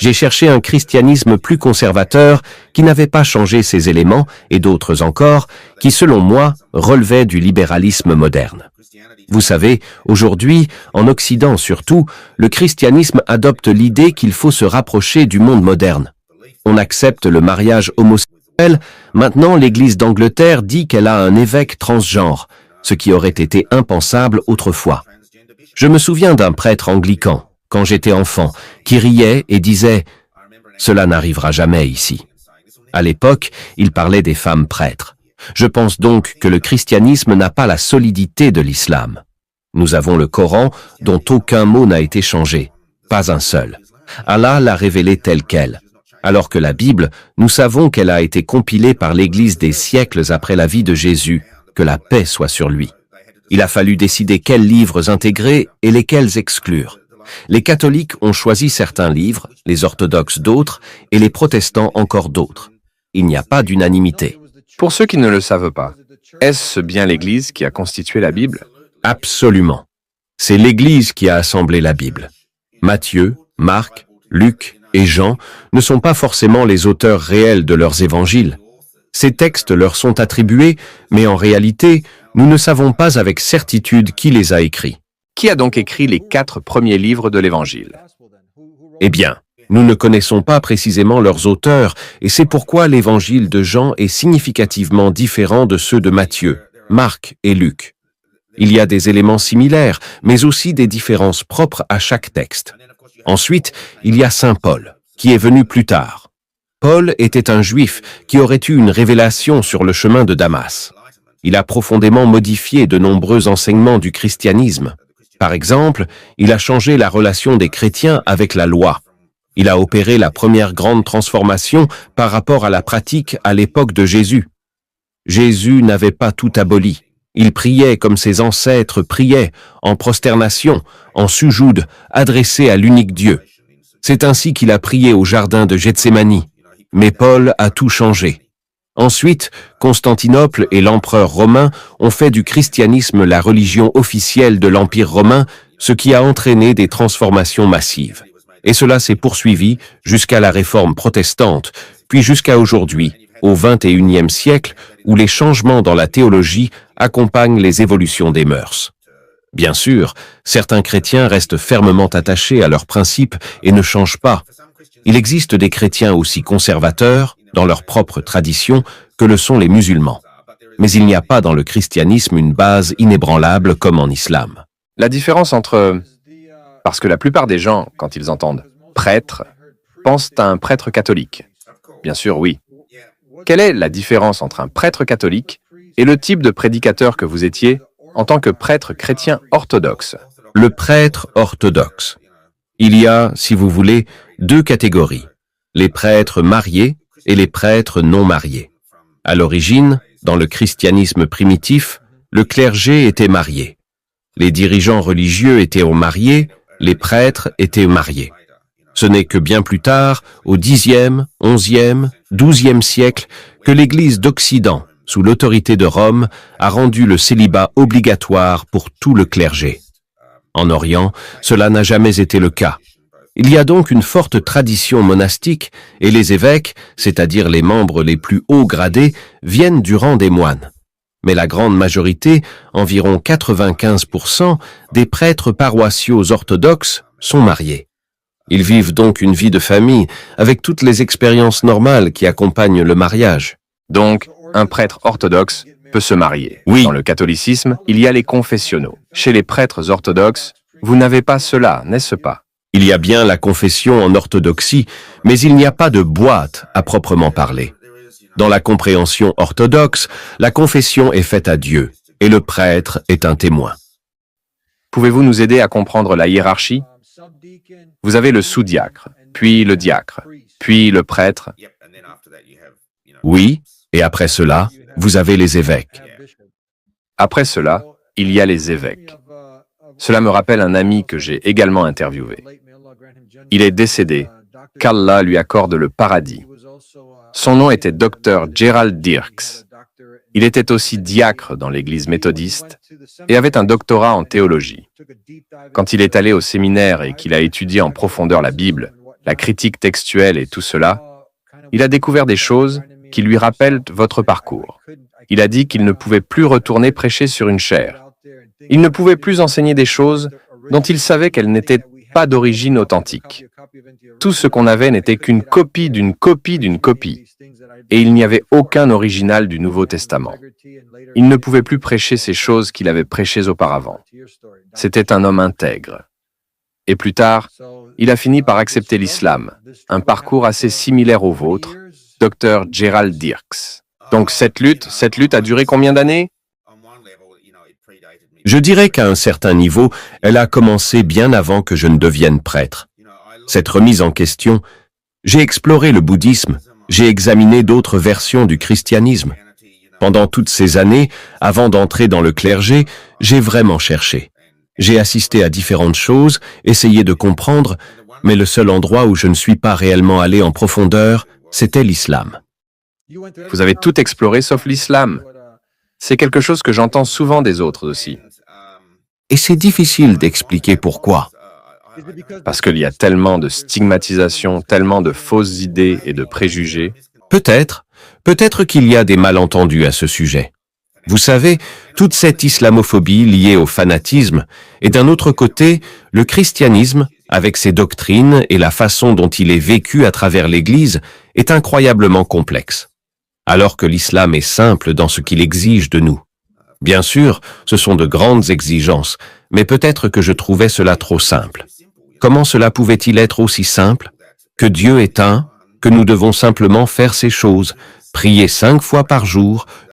J'ai cherché un christianisme plus conservateur qui n'avait pas changé ses éléments et d'autres encore qui, selon moi, relevaient du libéralisme moderne. Vous savez, aujourd'hui, en Occident surtout, le christianisme adopte l'idée qu'il faut se rapprocher du monde moderne. On accepte le mariage homosexuel. Maintenant, l'Église d'Angleterre dit qu'elle a un évêque transgenre, ce qui aurait été impensable autrefois. Je me souviens d'un prêtre anglican, quand j'étais enfant, qui riait et disait « Cela n'arrivera jamais ici ». À l'époque, il parlait des femmes prêtres. Je pense donc que le christianisme n'a pas la solidité de l'islam. Nous avons le Coran, dont aucun mot n'a été changé, pas un seul. Allah l'a révélé tel quel. Alors que la Bible, nous savons qu'elle a été compilée par l'Église des siècles après la vie de Jésus, que la paix soit sur lui. Il a fallu décider quels livres intégrer et lesquels exclure. Les catholiques ont choisi certains livres, les orthodoxes d'autres, et les protestants encore d'autres. Il n'y a pas d'unanimité. Pour ceux qui ne le savent pas, est-ce bien l'Église qui a constitué la Bible? Absolument. C'est l'Église qui a assemblé la Bible. Matthieu, Marc, Luc et Jean ne sont pas forcément les auteurs réels de leurs évangiles. Ces textes leur sont attribués, mais en réalité, nous ne savons pas avec certitude qui les a écrits. Qui a donc écrit les 4 premiers livres de l'Évangile? Eh bien, nous ne connaissons pas précisément leurs auteurs, et c'est pourquoi l'évangile de Jean est significativement différent de ceux de Matthieu, Marc et Luc. Il y a des éléments similaires, mais aussi des différences propres à chaque texte. Ensuite, il y a Saint Paul, qui est venu plus tard. Paul était un juif qui aurait eu une révélation sur le chemin de Damas. Il a profondément modifié de nombreux enseignements du christianisme. Par exemple, il a changé la relation des chrétiens avec la loi. Il a opéré la première grande transformation par rapport à la pratique à l'époque de Jésus. Jésus n'avait pas tout aboli. Il priait comme ses ancêtres priaient, en prosternation, en sujoude, adressé à l'unique Dieu. C'est ainsi qu'il a prié au jardin de Gethsémani. Mais Paul a tout changé. Ensuite, Constantinople et l'empereur romain ont fait du christianisme la religion officielle de l'Empire romain, ce qui a entraîné des transformations massives. Et cela s'est poursuivi jusqu'à la réforme protestante, puis jusqu'à aujourd'hui, au XXIe siècle, où les changements dans la théologie accompagnent les évolutions des mœurs. Bien sûr, certains chrétiens restent fermement attachés à leurs principes et ne changent pas. Il existe des chrétiens aussi conservateurs, dans leur propre tradition, que le sont les musulmans. Mais il n'y a pas dans le christianisme une base inébranlable comme en islam. La différence entre... Parce que la plupart des gens, quand ils entendent « prêtre », pensent à un prêtre catholique. Bien sûr, oui. Quelle est la différence entre un prêtre catholique et le type de prédicateur que vous étiez en tant que prêtre chrétien orthodoxe? Le prêtre orthodoxe. Il y a, si vous voulez, 2 catégories, les prêtres mariés et les prêtres non mariés. À l'origine, dans le christianisme primitif, le clergé était marié. Les dirigeants religieux étaient mariés, les prêtres étaient mariés. Ce n'est que bien plus tard, au Xe, XIe, XIIe siècle, que l'Église d'Occident, sous l'autorité de Rome, a rendu le célibat obligatoire pour tout le clergé. En Orient, cela n'a jamais été le cas. Il y a donc une forte tradition monastique et les évêques, c'est-à-dire les membres les plus hauts gradés, viennent du rang des moines. Mais la grande majorité, environ 95%, des prêtres paroissiaux orthodoxes sont mariés. Ils vivent donc une vie de famille avec toutes les expériences normales qui accompagnent le mariage. Donc, un prêtre orthodoxe peut se marier. Oui. Dans le catholicisme, il y a les confessionnaux. Chez les prêtres orthodoxes, vous n'avez pas cela, n'est-ce pas? Il y a bien la confession en orthodoxie, mais il n'y a pas de boîte à proprement parler. Dans la compréhension orthodoxe, la confession est faite à Dieu, et le prêtre est un témoin. Pouvez-vous nous aider à comprendre la hiérarchie? Vous avez le sous-diacre, puis le diacre, puis le prêtre. Oui, et après cela, vous avez les évêques. Après cela, il y a les évêques. Cela me rappelle un ami que j'ai également interviewé. Il est décédé, qu'Allah lui accorde le paradis. Son nom était Dr Gerald Dirks. Il était aussi diacre dans l'église méthodiste et avait un doctorat en théologie. Quand il est allé au séminaire et qu'il a étudié en profondeur la Bible, la critique textuelle et tout cela, il a découvert des choses qui lui rappellent votre parcours. Il a dit qu'il ne pouvait plus retourner prêcher sur une chaire. Il ne pouvait plus enseigner des choses dont il savait qu'elles n'étaient pas d'origine authentique. Tout ce qu'on avait n'était qu'une copie d'une copie d'une copie. Et il n'y avait aucun original du Nouveau Testament. Il ne pouvait plus prêcher ces choses qu'il avait prêchées auparavant. C'était un homme intègre. Et plus tard, il a fini par accepter l'islam, un parcours assez similaire au vôtre, Dr. Gerald Dirks. Donc cette lutte a duré combien d'années? Je dirais qu'à un certain niveau, elle a commencé bien avant que je ne devienne prêtre. Cette remise en question, j'ai exploré le bouddhisme, j'ai examiné d'autres versions du christianisme. Pendant toutes ces années, avant d'entrer dans le clergé, j'ai vraiment cherché. J'ai assisté à différentes choses, essayé de comprendre, mais le seul endroit où je ne suis pas réellement allé en profondeur, c'était l'islam. Vous avez tout exploré sauf l'islam. C'est quelque chose que j'entends souvent des autres aussi. Et c'est difficile d'expliquer pourquoi. Parce qu'il y a tellement de stigmatisation, tellement de fausses idées et de préjugés. Peut-être qu'il y a des malentendus à ce sujet. Vous savez, toute cette islamophobie liée au fanatisme, et d'un autre côté, le christianisme, avec ses doctrines et la façon dont il est vécu à travers l'Église, est incroyablement complexe. Alors que l'islam est simple dans ce qu'il exige de nous. Bien sûr, ce sont de grandes exigences, mais peut-être que je trouvais cela trop simple. Comment cela pouvait-il être aussi simple? Que Dieu est un, que nous devons simplement faire ces choses, prier 5 fois par jour,